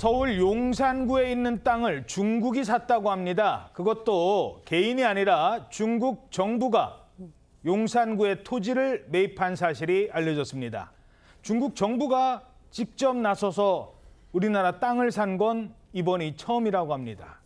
서울 용산구에 있는 땅을 중국이 샀다고 합니다. 그것도 개인이 아니라 중국 정부가 용산구의 토지를 매입한 사실이 알려졌습니다. 중국 정부가 직접 나서서 우리나라 땅을 산 건 이번이 처음이라고 합니다.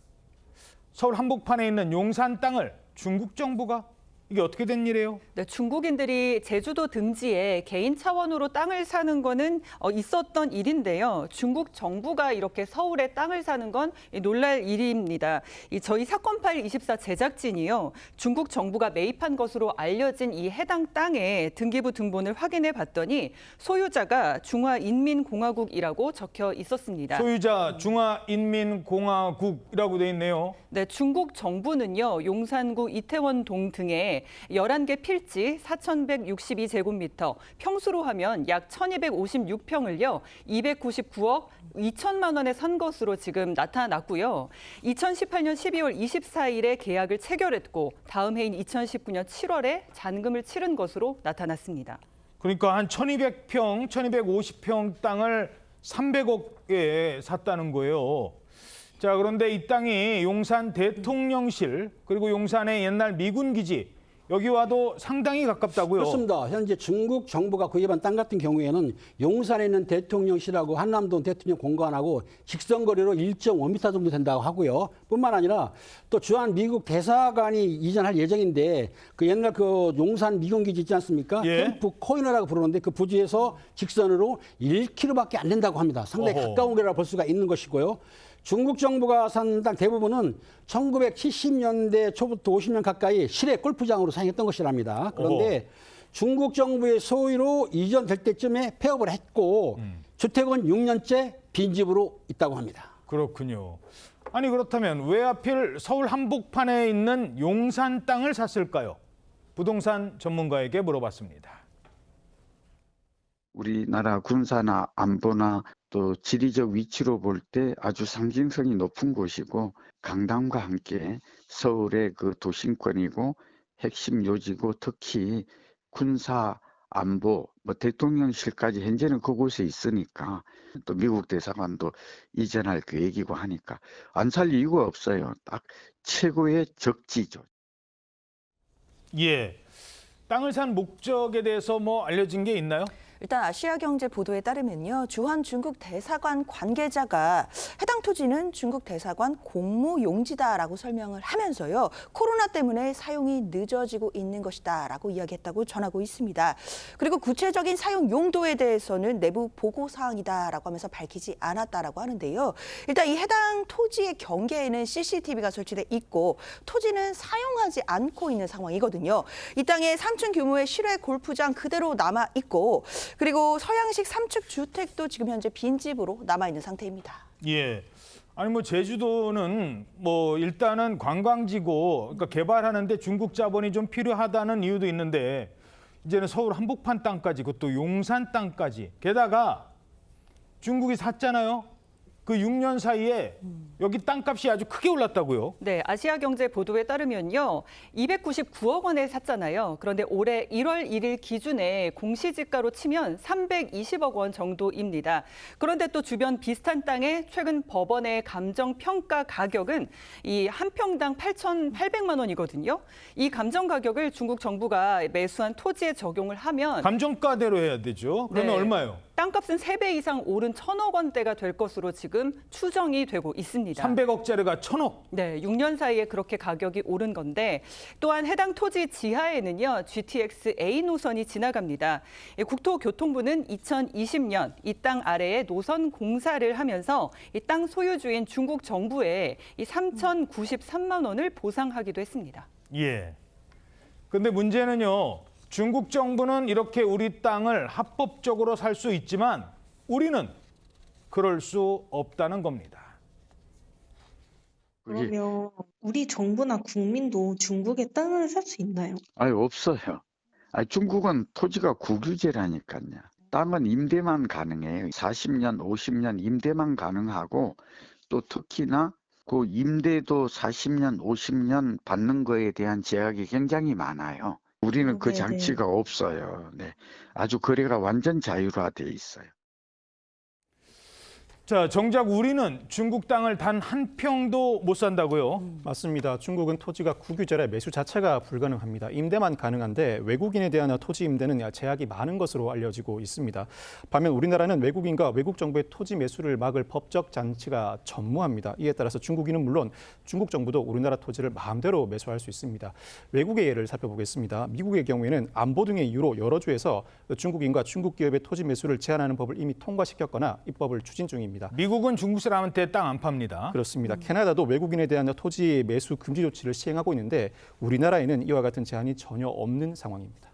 서울 한복판에 있는 용산 땅을 중국 정부가? 이게 어떻게 된 일이에요? 네, 중국인들이 제주도 등지에 개인 차원으로 땅을 사는 거는 있었던 일인데요. 중국 정부가 이렇게 서울에 땅을 사는 건 놀랄 일입니다. 저희 사건파일 24 제작진이요. 중국 정부가 매입한 것으로 알려진 이 해당 땅의 등기부 등본을 확인해 봤더니 소유자가 중화인민공화국이라고 적혀 있었습니다. 소유자 중화인민공화국이라고 돼 있네요. 네, 중국 정부는요, 용산구 이태원동 등에 11개 필지 4,162제곱미터, 평수로 하면 약 1,256평을요, 299억 2천만 원에 산 것으로 지금 나타났고요. 2018년 12월 24일에 계약을 체결했고 다음 해인 2019년 7월에 잔금을 치른 것으로 나타났습니다. 그러니까 한 1,200평, 1,250평 땅을 300억에 샀다는 거예요. 자, 그런데 이 땅이 용산 대통령실 그리고 용산의 옛날 미군 기지 여기와도 상당히 가깝다고요. 그렇습니다. 현재 중국 정부가 구입한 땅 같은 경우에는 용산에 있는 대통령실하고 한남동 대통령 공관하고 직선거리로 1.5m 정도 된다고 하고요. 뿐만 아니라 또 주한 미국 대사관이 이전할 예정인데 그 옛날 그 용산 미군 기지 있지 않습니까? 예. 캠프 코이너라고 부르는데 그 부지에서 직선으로 1km밖에 안 된다고 합니다. 상당히 어허. 가까운 거라고 볼 수가 있는 것이고요. 중국 정부가 산 땅 대부분은 1970년대 초부터 50년 가까이 실외 골프장으로 사용했던 것이랍니다. 그런데 중국 정부의 소유로 이전될 때쯤에 폐업을 했고 주택은 6년째 빈집으로 있다고 합니다. 그렇군요. 아니 그렇다면 왜 하필 서울 한복판에 있는 용산 땅을 샀을까요? 부동산 전문가에게 물어봤습니다. 우리나라 군사나 안보나 또 지리적 위치로 볼 때 아주 상징성이 높은 곳이고 강남과 함께 서울의 그 도심권이고 핵심 요지고 특히 군사 안보 뭐 대통령실까지 현재는 그곳에 있으니까 또 미국 대사관도 이전할 계획이고 하니까 안 살 이유가 없어요. 딱 최고의 적지죠. 예. 땅을 산 목적에 대해서 뭐 알려진 게 있나요? 일단 아시아경제 보도에 따르면요. 주한 중국 대사관 관계자가 해당 토지는 중국 대사관 공무용지다라고 설명을 하면서요. 코로나 때문에 사용이 늦어지고 있는 것이다라고 이야기했다고 전하고 있습니다. 그리고 구체적인 사용 용도에 대해서는 내부 보고사항이다라고 하면서 밝히지 않았다라고 하는데요. 일단 이 해당 토지의 경계에는 CCTV가 설치돼 있고 토지는 사용하지 않고 있는 상황이거든요. 이 땅에 3층 규모의 실외 골프장 그대로 남아 있고 그리고 서양식 3층 주택도 지금 현재 빈집으로 남아있는 상태입니다. 예. 아니 뭐 제주도는 뭐 일단은 관광지고 그러니까 개발하는데 중국 자본이 좀 필요하다는 이유도 있는데 이제는 서울 한복판 땅까지 그것도 용산 땅까지 게다가 중국이 샀잖아요. 그 6년 사이에 여기 땅값이 아주 크게 올랐다고요. 네, 아시아경제 보도에 따르면요. 299억 원에 샀잖아요. 그런데 올해 1월 1일 기준에 공시지가로 치면 320억 원 정도입니다. 그런데 또 주변 비슷한 땅의 최근 법원의 감정평가 가격은 이 한 평당 8,800만 원이거든요. 이 감정 가격을 중국 정부가 매수한 토지에 적용을 하면 감정가대로 해야 되죠. 그러면 네. 얼마예요? 땅값은 3배 이상 오른 1,000억 원대가 될 것으로 지금 추정이 되고 있습니다. 300억짜리가 1,000억. 네, 6년 사이에 그렇게 가격이 오른 건데 또한 해당 토지 지하에는요. GTX A 노선이 지나갑니다. 국토교통부는 2020년 이 땅 아래에 노선 공사를 하면서 이 땅 소유주인 중국 정부에 이 3,093만 원을 보상하기도 했습니다. 예. 근데 문제는요. 중국 정부는 이렇게 우리 땅을 합법적으로 살 수 있지만 우리는 그럴 수 없다는 겁니다. 그러면 우리 정부나 국민도 중국의 땅을 살 수 있나요? 아유, 없어요. 중국은 토지가 국유제라니까요. 땅은 임대만 가능해요. 40년, 50년 임대만 가능하고 또 특히나 그 임대도 40년, 50년 받는 거에 대한 제약이 굉장히 많아요. 우리는 그 네네. 장치가 없어요. 네. 아주 거래가 완전 자유화돼 있어요. 자, 정작 우리는 중국 땅을 단 한 평도 못 산다고요? 맞습니다. 중국은 토지가 국유지라 매수 자체가 불가능합니다. 임대만 가능한데 외국인에 대한 토지 임대는 제약이 많은 것으로 알려지고 있습니다. 반면 우리나라는 외국인과 외국 정부의 토지 매수를 막을 법적 장치가 전무합니다. 이에 따라서 중국인은 물론 중국 정부도 우리나라 토지를 마음대로 매수할 수 있습니다. 외국의 예를 살펴보겠습니다. 미국의 경우에는 안보 등의 이유로 여러 주에서 중국인과 중국 기업의 토지 매수를 제한하는 법을 이미 통과시켰거나 입법을 추진 중입니다. 미국은 중국 사람한테 땅 안 팝니다. 그렇습니다. 캐나다도 외국인에 대한 토지 매수 금지 조치를 시행하고 있는데 우리나라에는 이와 같은 제한이 전혀 없는 상황입니다.